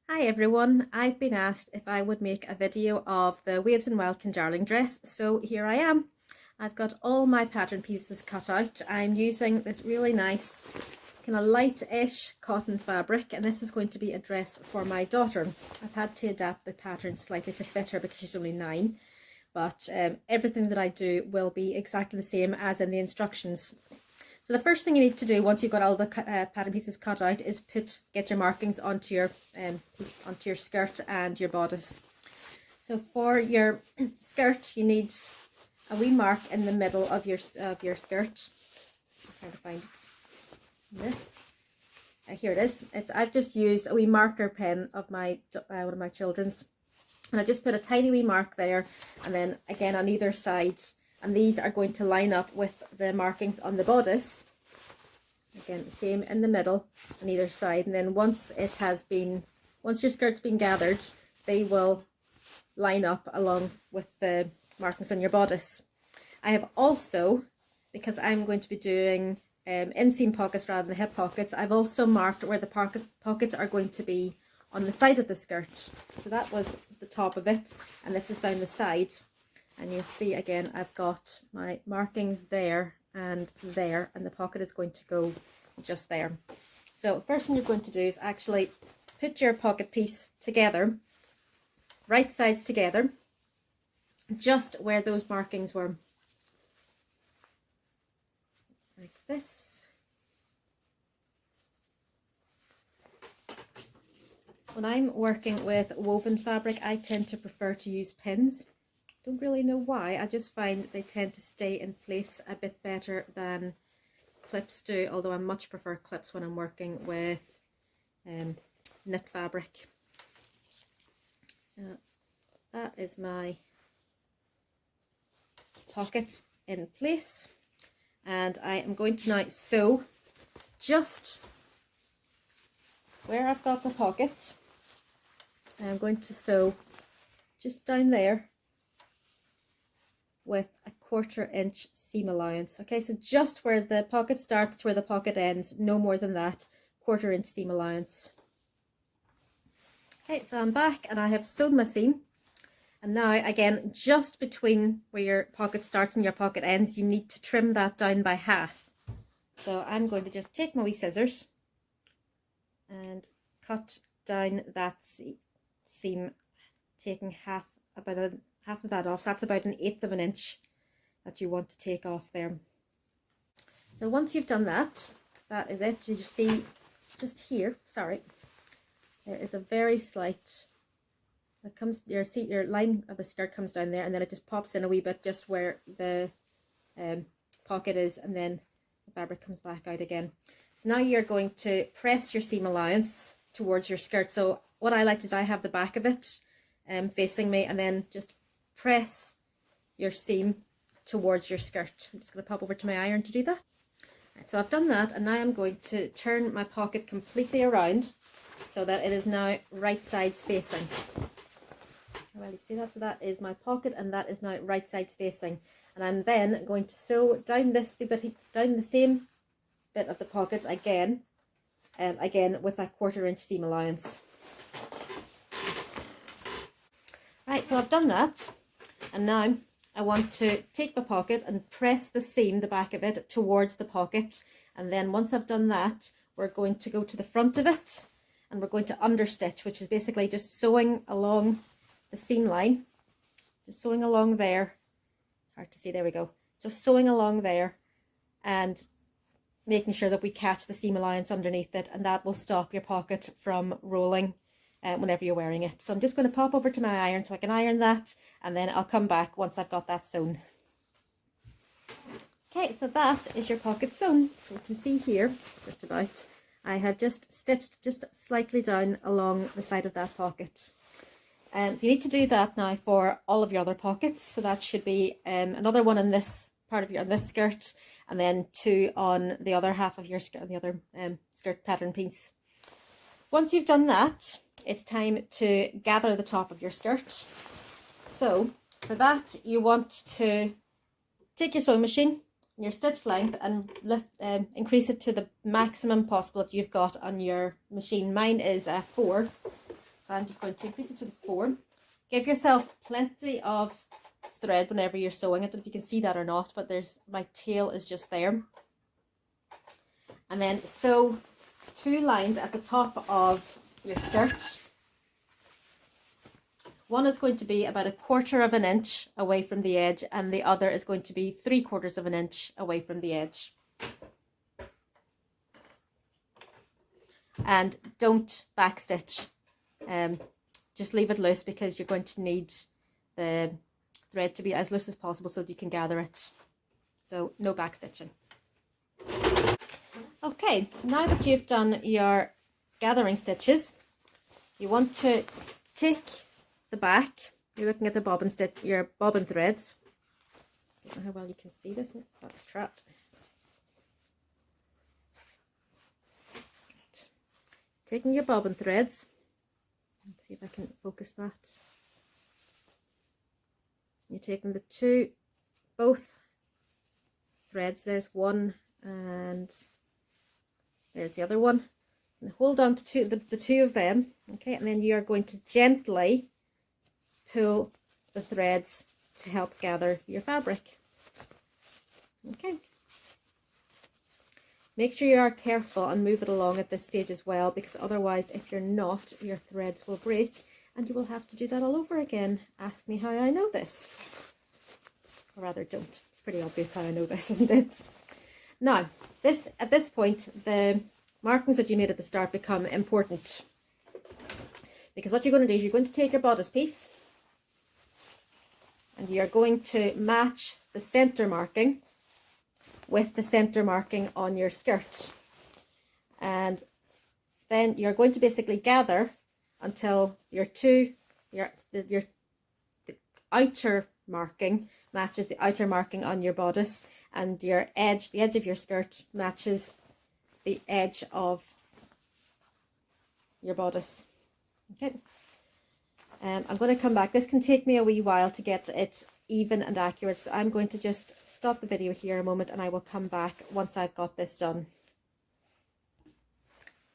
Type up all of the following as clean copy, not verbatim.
Hi everyone, I've been asked if I would make a video of the Waves and Wild Kinjarling dress, so here I am. I've got all my pattern pieces cut out. I'm using this really nice kind of light-ish cotton fabric, and this is going to be a dress for my daughter. I've had to adapt the pattern slightly to fit her because she's only 9, but everything that I do will be exactly the same as in the instructions. So the first thing you need to do once you've got all the pattern pieces cut out is get your markings onto your skirt and your bodice. So for your skirt, you need a wee mark in the middle of your skirt. I'm trying to find it. This. Here it is. I've just used a wee marker pen of my one of my children's, and I just put a tiny wee mark there, and then again on either side. And these are going to line up with the markings on the bodice. Again, the same in the middle on either side. And then once your skirt's been gathered, they will line up along with the markings on your bodice. I have also, because I'm going to be doing inseam pockets rather than hip pockets, I've also marked where the pockets are going to be on the side of the skirt. So that was the top of it, and this is down the side. And you'll see again, I've got my markings there, and the pocket is going to go just there. So first thing you're going to do is actually put your pocket piece together, right sides together, just where those markings were. Like this. When I'm working with woven fabric, I tend to prefer to use pins. Don't really know why, I just find they tend to stay in place a bit better than clips do, although I much prefer clips when I'm working with knit fabric. So that is my pocket in place, and I am going to now sew just where I've got the pocket. I'm going to sew just down there with a 1/4 inch seam allowance. Okay, so just where the pocket starts to where the pocket ends, no more than that, 1/4 inch seam allowance. Okay, so I'm back and I have sewn my seam, and now again, just between where your pocket starts and your pocket ends, you need to trim that down by half. So I'm going to just take my wee scissors and cut down that seam, taking about half of that off. So that's about 1/8 of an inch that you want to take off there. So once you've done that, that is it. You see just here, sorry, there is a very slight, your line of the skirt comes down there, and then it just pops in a wee bit just where the pocket is, and then the fabric comes back out again. So now you're going to press your seam allowance towards your skirt. So what I like is I have the back of it facing me, and then just press your seam towards your skirt. I'm just going to pop over to my iron to do that. Right, so I've done that, and now I'm going to turn my pocket completely around so that it is now right sides facing. Well, you see that? So that is my pocket, and that is now right sides facing. And I'm then going to sew down this bit, down the same bit of the pocket again, again with that 1/4 inch seam allowance. Right, so I've done that, and now I want to take my pocket and press the seam, the back of it, towards the pocket. And then once I've done that, we're going to go to the front of it, and we're going to understitch, which is basically just sewing along the seam line, just sewing along there. Hard to see, there we go. So sewing along there and making sure that we catch the seam allowance underneath it, and that will stop your pocket from rolling whenever you're wearing it. So I'm just going to pop over to my iron so I can iron that, and then I'll come back once I've got that sewn. Okay, so that is your pocket sewn. So you can see here, just about, I have just stitched just slightly down along the side of that pocket. So you need to do that now for all of your other pockets. So that should be another one in this part of this skirt, and then 2 on the other half of your skirt, the other skirt pattern piece. Once you've done that, it's time to gather the top of your skirt. So for that, you want to take your sewing machine, your stitch length, and increase it to the maximum possible that you've got on your machine. Mine is 4. So I'm just going to increase it to the 4. Give yourself plenty of thread whenever you're sewing. I don't know if you can see that or not, but my tail is just there. And then sew 2 lines at the top of your skirt. One is going to be about 1/4 of an inch away from the edge, and the other is going to be 3/4 of an inch away from the edge. And don't backstitch. Just leave it loose because you're going to need the thread to be as loose as possible so that you can gather it. So no backstitching. Okay, so now that you've done your gathering stitches, you want to take the back. You're looking at the bobbin stitch, your bobbin threads. I don't know how well you can see this. That's trapped. Right. Taking your bobbin threads. Let's see if I can focus that. You're taking both threads. There's one and there's the other one. And hold on to the 2 of them. Okay, and then you are going to gently pull the threads to help gather your fabric. Okay. Make sure you are careful and move it along at this stage as well, because otherwise, if you're not, your threads will break and you will have to do that all over again. Ask me how I know this. Or rather, don't. It's pretty obvious how I know this, isn't it? Now, at this point, the markings that you made at the start become important. Because what you're going to do is you're going to take your bodice piece and you're going to match the center marking with the center marking on your skirt. And then you're going to basically gather until the outer marking matches the outer marking on your bodice, and the edge of your skirt matches the edge of your bodice. Okay. I'm going to come back. This can take me a wee while to get it even and accurate, so I'm going to just stop the video here a moment and I will come back once I've got this done.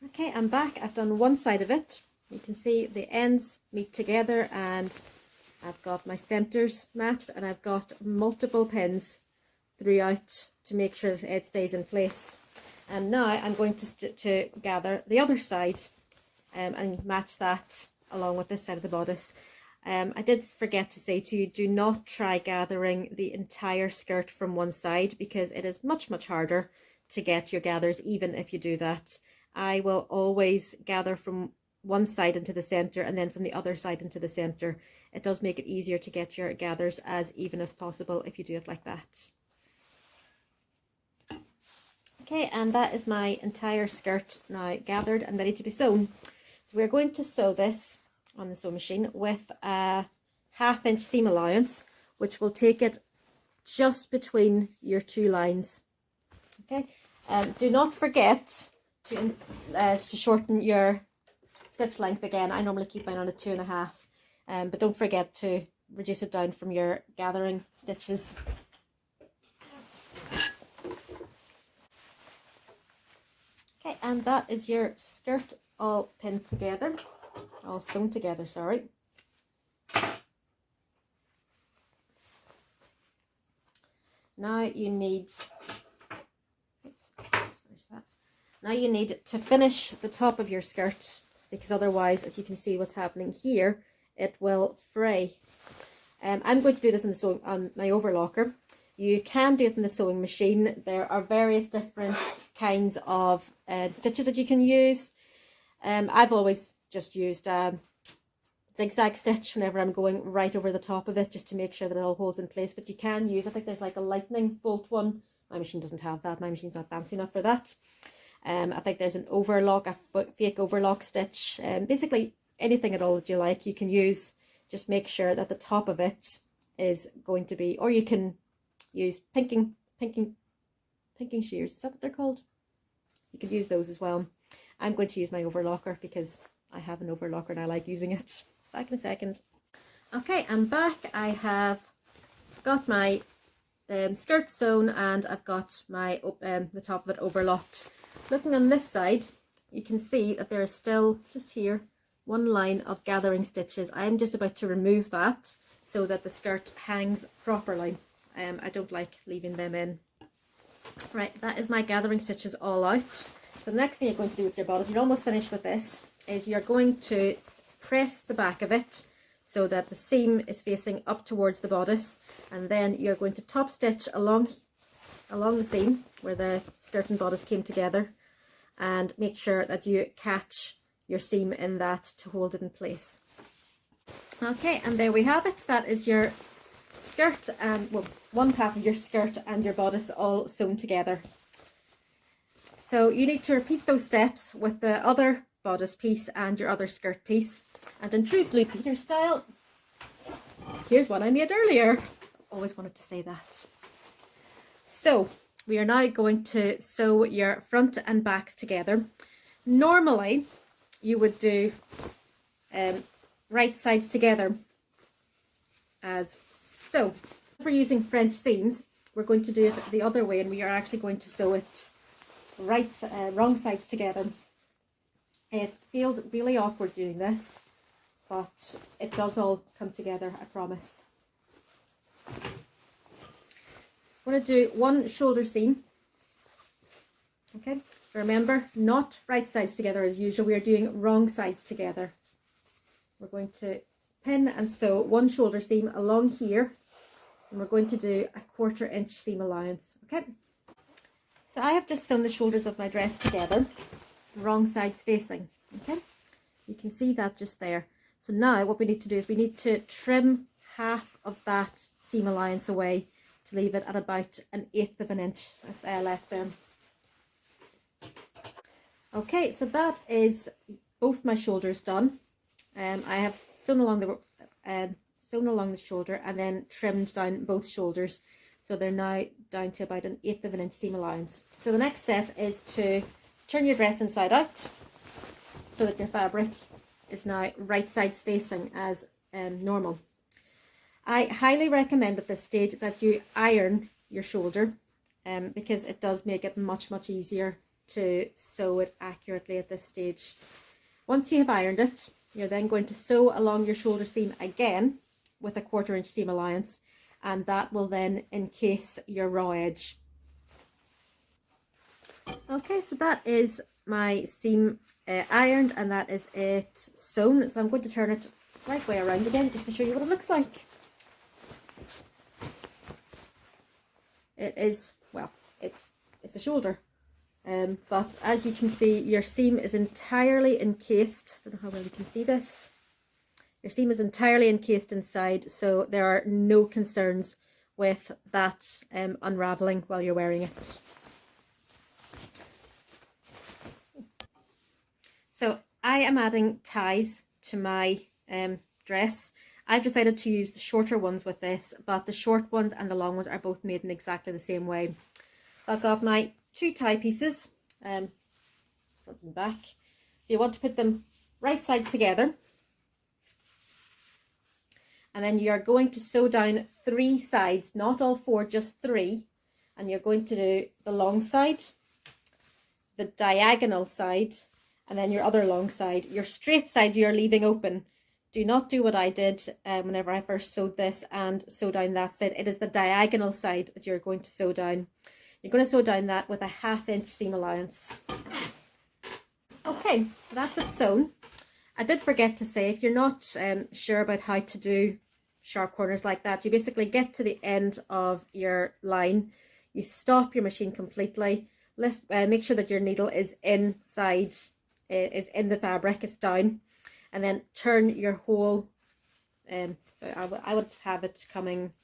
Okay, I'm back. I've done one side of it. You can see the ends meet together and I've got my centers matched, and I've got multiple pins throughout to make sure that it stays in place. And now I'm going to gather the other side and match that along with this side of the bodice. I did forget to say to you, do not try gathering the entire skirt from one side, because it is much harder to get your gathers even if you do that. I will always gather from one side into the center and then from the other side into the center. It does make it easier to get your gathers as even as possible if you do it like that. Okay, and that is my entire skirt now gathered and ready to be sewn. So we're going to sew this on the sewing machine with a 1/2 inch seam allowance, which will take it just between your 2 lines. Okay, do not forget to shorten your stitch length again. I normally keep mine on a 2.5, but don't forget to reduce it down from your gathering stitches. Okay, and that is your skirt all pinned together, all sewn together, sorry. Now you need, now you need to finish the top of your skirt, because otherwise, as you can see what's happening here, it will fray. I'm going to do this on my overlocker. You can do it in the sewing machine. There are various different kinds of stitches that you can use. I've always just used a zigzag stitch whenever I'm going right over the top of it, just to make sure that it all holds in place. But you can use, I think there's like a lightning bolt one. My machine doesn't have that. My machine's not fancy enough for that. I think there's an overlock, a fake overlock stitch. Basically anything at all that you like you can use. Just make sure that the top of it is going to be, or you can use pinking shears. Is that what they're called? You can use those as well. I'm going to use my overlocker because I have an overlocker and I like using it. Back in a second. Okay, I'm back. I have got my skirt sewn and I've got my the top of it overlocked. Looking on this side, you can see that there is still, just here, one line of gathering stitches. I am just about to remove that so that the skirt hangs properly. I don't like leaving them in. Right, that is my gathering stitches all out. So the next thing you're going to do with your bodice, you're almost finished with this, is you're going to press the back of it so that the seam is facing up towards the bodice, and then you're going to top stitch along the seam where the skirt and bodice came together, and make sure that you catch your seam in that to hold it in place. Okay, and there we have it. That is your skirt and, well, one half of your skirt and your bodice all sewn together. So you need to repeat those steps with the other bodice piece and your other skirt piece. And in true Blue Peter style, here's one I made earlier. Always wanted to say that. So we are now going to sew your front and backs together. Normally you would do right sides together as so. If we're using French seams, we're going to do it the other way, and we are actually going to sew it wrong sides together. It feels really awkward doing this, but it does all come together, I promise. I'm going to do one shoulder seam. Okay, remember, not right sides together as usual, we are doing wrong sides together. We're going to pin and sew one shoulder seam along here, and we're going to do a 1/4 inch seam allowance. Okay, so I have just sewn the shoulders of my dress together, wrong sides facing. Okay, you can see that just there. So now what we need to do is we need to trim half of that seam allowance away to leave it at about 1/8 of an inch as left there. Okay, so that is both my shoulders done. I have sewn along the shoulder and then trimmed down both shoulders, so they're now down to about 1/8 of an inch seam allowance. So the next step is to turn your dress inside out so that your fabric is now right sides facing as normal. I highly recommend at this stage that you iron your shoulder because it does make it much easier to sew it accurately at this stage. Once you have ironed it, you're then going to sew along your shoulder seam again with a 1/4 inch seam allowance, and that will then encase your raw edge. Okay, so that is my seam ironed, and that is it sewn. So I'm going to turn it right way around again just to show you what it looks like. It is, well, it's a shoulder, but as you can see, your seam is entirely encased. I don't know how well you can see this. Your seam is entirely encased inside, so there are no concerns with that unraveling while you're wearing it. So I am adding ties to my dress. I've decided to use the shorter ones with this, but the short ones and the long ones are both made in exactly the same way. I've got my 2 tie pieces, front and back. So you want to put them right sides together, and then you're going to sew down 3 sides, not all 4, just 3, and you're going to do the long side, the diagonal side, and then your other long side. Your straight side you're leaving open. Do not do what I did whenever I first sewed this and sew down that side. It is the diagonal side that you're going to sew down. You're going to sew down that with a 1/2 inch seam allowance. Okay, that's it sewn. I did forget to say, if you're not sure about how to do sharp corners like that, you basically get to the end of your line, you stop your machine completely, make sure that your needle is inside, is in the fabric, it's down, and then turn your whole, so I would have it coming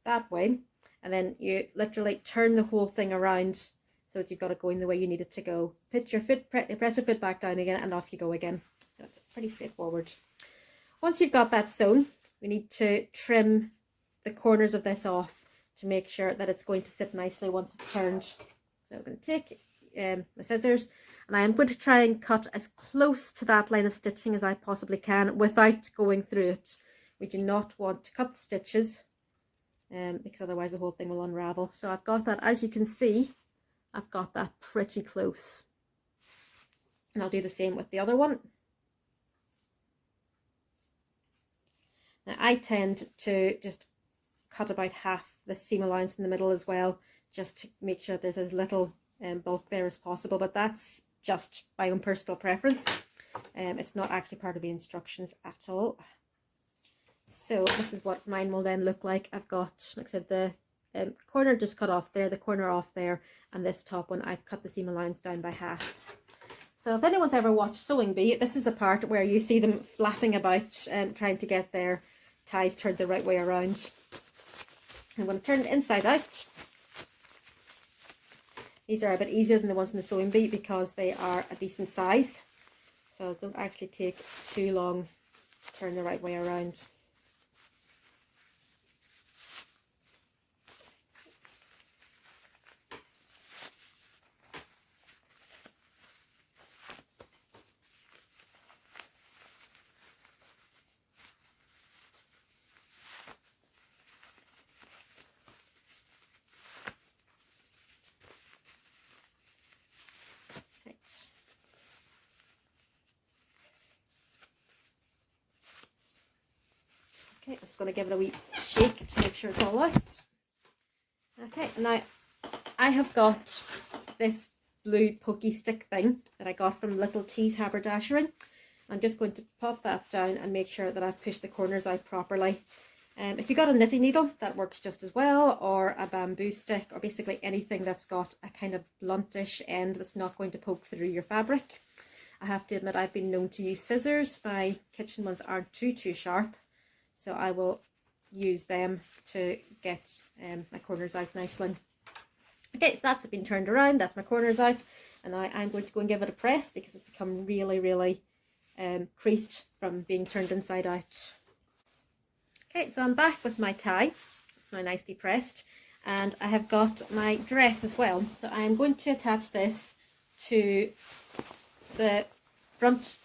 that way, and then you literally turn the whole thing around so that you've got it going the way you need it to go. Put your foot, press your foot back down again, and off you go again. So it's pretty straightforward. Once you've got that sewn, we need to trim the corners of this off to make sure that it's going to sit nicely once it's turned. So I'm going to take my scissors, and I am going to try and cut as close to that line of stitching as I possibly can without going through it. We do not want to cut the stitches because otherwise the whole thing will unravel. So I've got that, as you can see, I've got that pretty close. And I'll do the same with the other one. Now I tend to just cut about half the seam allowance in the middle as well, just to make sure there's as little bulk there as possible, but that's just my own personal preference. It's not actually part of the instructions at all. So this is what mine will then look like. I've got, like I said, the corner just cut off there, the corner off there, and this top one I've cut the seam allowance down by half. So if anyone's ever watched Sewing Bee, this is the part where you see them flapping about trying to get their ties turned the right way around. I'm going to turn it inside out. These are a bit easier than the ones in the Sewing Bee because they are a decent size. So don't actually take too long to turn the right way around. Okay, I'm just going to give it a wee shake to make sure it's all out. Okay, now I have got this blue pokey stick thing that I got from Little T's Haberdashery. I'm just going to pop that down and make sure that I've pushed the corners out properly. If you've got a knitting needle, that works just as well, or a bamboo stick, or basically anything that's got a kind of bluntish end that's not going to poke through your fabric. I have to admit I've been known to use scissors. My kitchen ones aren't too sharp, so I will use them to get my corners out nicely. Okay, so that's been turned around, that's my corners out, and now I'm going to go and give it a press because it's become really creased from being turned inside out. Okay, so I'm back with my tie. It's now nicely pressed, and I have got my dress as well. So I'm going to attach this to the front,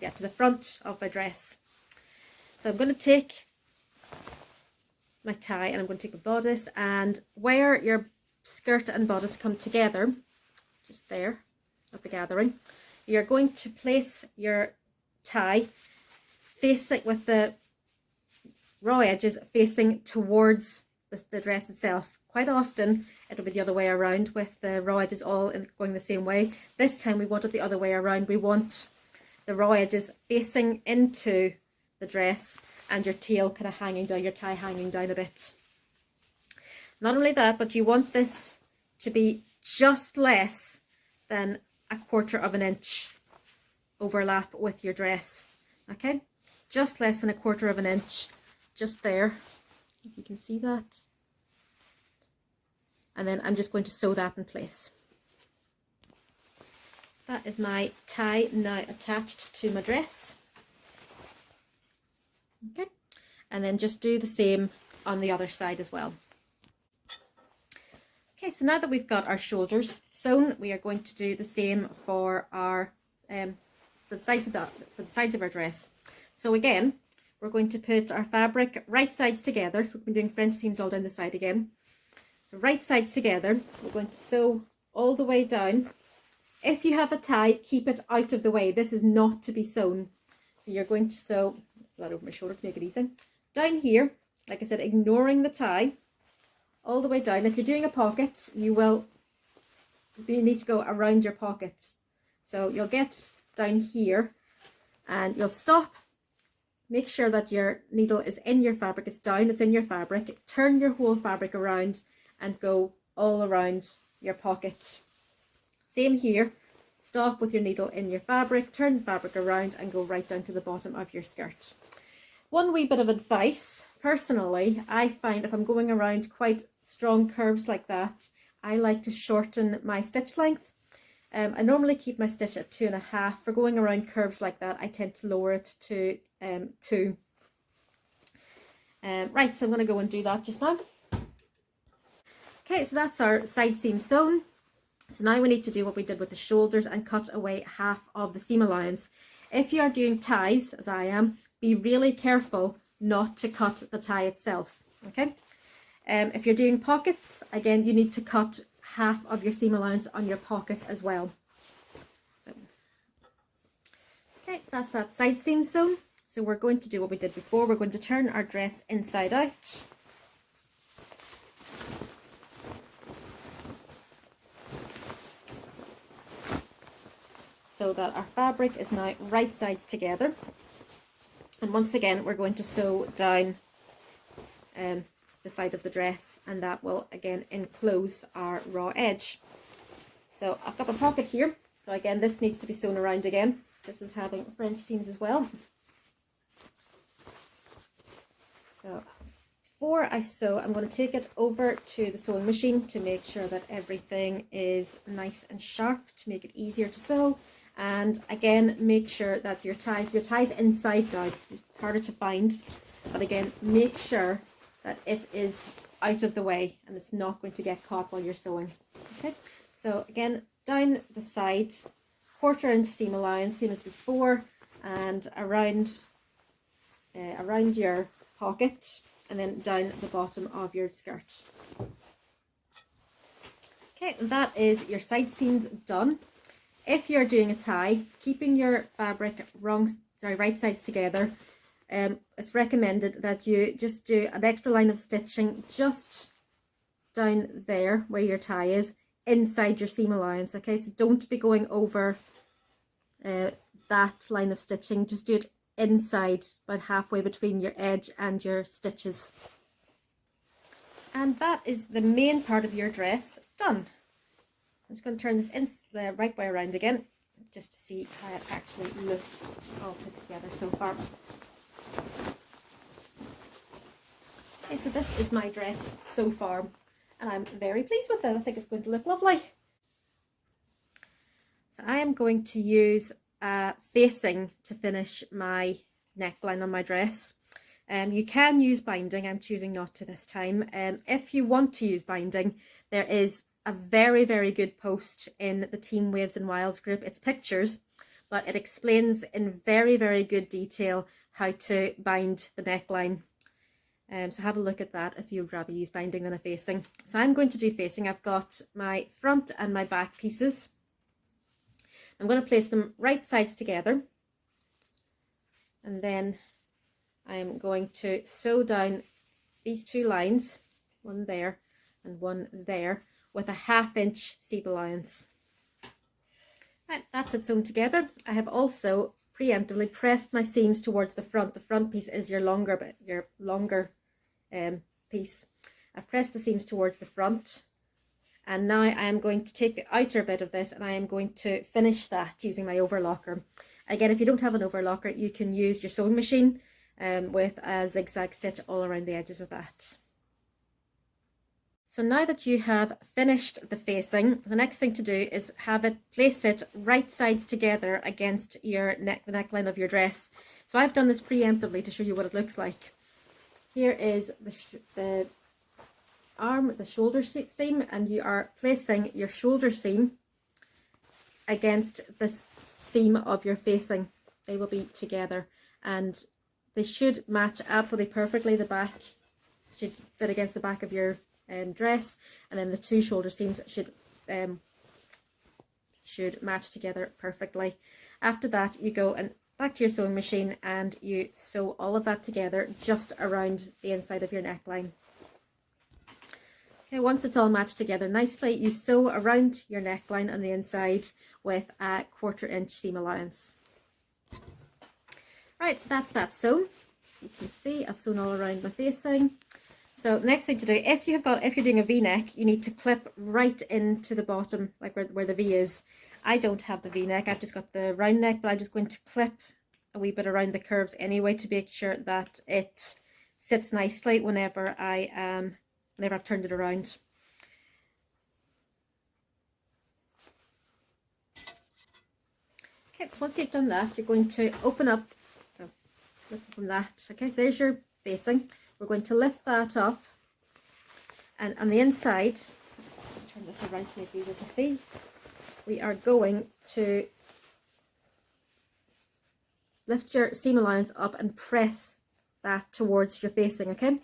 to the front of my dress. So I'm going to take my tie and I'm going to take my bodice, and where your skirt and bodice come together, just there at the gathering, you're going to place your tie facing with the raw edges facing towards the dress itself. Quite often it'll be the other way around with the raw edges all going the same way. This time we want it the other way around. We want the raw edges facing into the dress and your tail kind of hanging down, your tie hanging down a bit. Not only that, but you want this to be just less than 1/4 of an inch overlap with your dress. Okay, just less than 1/4 of an inch, just there, if you can see that. And then I'm just going to sew that in place. That is my tie now attached to my dress. Okay, and then just do the same on the other side as well. Okay, so now that we've got our shoulders sewn, we are going to do the same for our for the sides of our dress. So again, we're going to put our fabric right sides together. We've been doing French seams all down the side again. So right sides together, we're going to sew all the way down. If you have a tie, keep it out of the way. This is not to be sewn. So you're going to sew, let's do that over my shoulder to make it easy. Down here, like I said, ignoring the tie, all the way down. If you're doing a pocket, you need to go around your pocket. So you'll get down here and you'll stop. Make sure that your needle is in your fabric, it's down, it's in your fabric. Turn your whole fabric around and go all around your pocket. Same here. Stop with your needle in your fabric, turn the fabric around and go right down to the bottom of your skirt. One wee bit of advice, personally, I find if I'm going around quite strong curves like that, I like to shorten my stitch length. I normally keep my stitch at 2.5. For going around curves like that, I tend to lower it to 2. Right, so I'm going to go and do that just now. Okay, so that's our side seam sewn. So now we need to do what we did with the shoulders and cut away half of the seam allowance. If you are doing ties, as I am, be really careful not to cut the tie itself, okay? If you're doing pockets, again, you need to cut half of your seam allowance on your pocket as well. So, okay, so that's that side seam sewn. So we're going to do what we did before. We're going to turn our dress inside out. So that our fabric is now right sides together. And once again, we're going to sew down the side of the dress, and that will again enclose our raw edge. So I've got my pocket here. So again, this needs to be sewn around again. This is having French seams as well. So before I sew, I'm going to take it over to the sewing machine to make sure that everything is nice and sharp, to make it easier to sew. And again, make sure that your ties inside now. It's harder to find, but again, make sure that it is out of the way and it's not going to get caught while you're sewing. Okay, so again, down the side, 1/4 inch seam allowance, same as before, and around your pocket, and then down the bottom of your skirt. Okay, that is your side seams done. If you're doing a tie, keeping your fabric right sides together, it's recommended that you just do an extra line of stitching just down there where your tie is, inside your seam allowance. Okay, so don't be going over that line of stitching. Just do it inside, about halfway between your edge and your stitches. And that is the main part of your dress done. I'm just going to turn this the right way around again, just to see how it actually looks all put together so far. Okay, so this is my dress so far, and I'm very pleased with it. I think it's going to look lovely. So I am going to use facing to finish my neckline on my dress. You can use binding. I'm choosing not to this time. If you want to use binding, there is a very, very good post in the Team Waves and Wilds group. It's pictures, but it explains in very, very good detail how to bind the neckline. So have a look at that if you'd rather use binding than a facing. So I'm going to do facing. I've got my front and my back pieces. I'm going to place them right sides together, and then I'm going to sew down these two lines, one there and one there, with a 1/2 inch seam allowance. Right, that's it sewn together. I have also preemptively pressed my seams towards the front. The front piece is your longer bit, your longer piece. I've pressed the seams towards the front, and now I am going to take the outer bit of this and I am going to finish that using my overlocker. Again, if you don't have an overlocker, you can use your sewing machine with a zigzag stitch all around the edges of that. So now that you have finished the facing, the next thing to do is place it right sides together against your the neckline of your dress. So I've done this preemptively to show you what it looks like. Here is the shoulder seam, and you are placing your shoulder seam against the seam of your facing. They will be together, and they should match absolutely perfectly. The back should fit against the back of your dress, and then the two shoulder seams should match together perfectly. After that, you go and back to your sewing machine and you sew all of that together just around the inside of your neckline. Okay, once it's all matched together nicely, you sew around your neckline on the inside with a 1/4 inch seam allowance. Right, so that's that sewn. You can see I've sewn all around my facing. So next thing to do, if you're doing a V-neck, you need to clip right into the bottom, like where the V is. I don't have the V-neck, I've just got the round neck, but I'm just going to clip a wee bit around the curves anyway to make sure that it sits nicely whenever I've turned it around. Okay, so once you've done that, you're going to open up, so flip from that. Okay, so there's your facing. We're going to lift that up, and on the inside, turn this around to make it easier to see, we are going to lift your seam allowance up and press that towards your facing. Okay,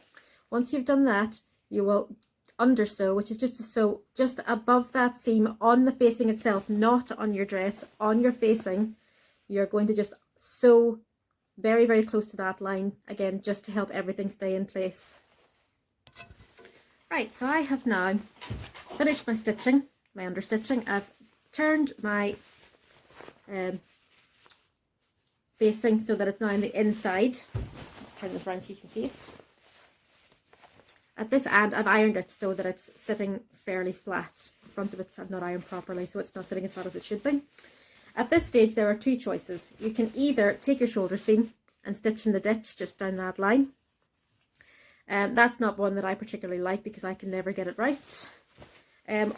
once you've done that, you will undersew, which is just to sew just above that seam on the facing itself, not on your dress, on your facing. You're going to just sew very, very close to that line, again, just to help everything stay in place. Right, so I have now finished my stitching, my understitching. I've turned my facing so that it's now on the inside. Let's turn this around so you can see it. At this end, I've ironed it so that it's sitting fairly flat. The front of it's not ironed properly, so it's not sitting as flat as it should be. At this stage, there are two choices. You can either take your shoulder seam and stitch in the ditch just down that line. That's not one that I particularly like because I can never get it right.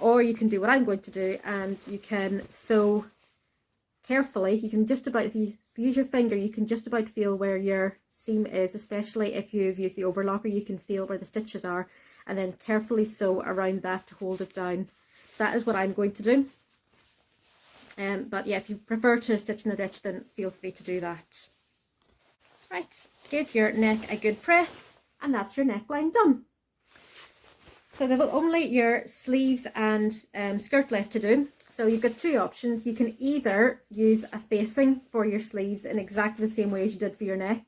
Or you can do what I'm going to do, and you can sew carefully. You can just about, if you use your finger, you can just about feel where your seam is, especially if you've used the overlocker. You can feel where the stitches are, and then carefully sew around that to hold it down. So that is what I'm going to do. But yeah, if you prefer to stitch in the ditch, then feel free to do that. Right, give your neck a good press, and that's your neckline done. So they've only your sleeves and skirt left to do. So you've got two options. You can either use a facing for your sleeves in exactly the same way as you did for your neck,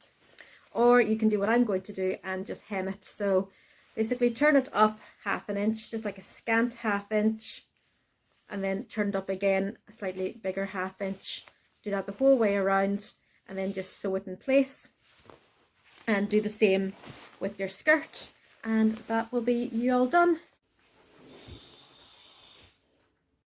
or you can do what I'm going to do and just hem it. So basically turn it up 1/2 inch, just like a scant 1/2 inch, and then turn it up again a slightly bigger 1/2 inch. Do that the whole way around, and then just sew it in place. And do the same with your skirt, and that will be you all done.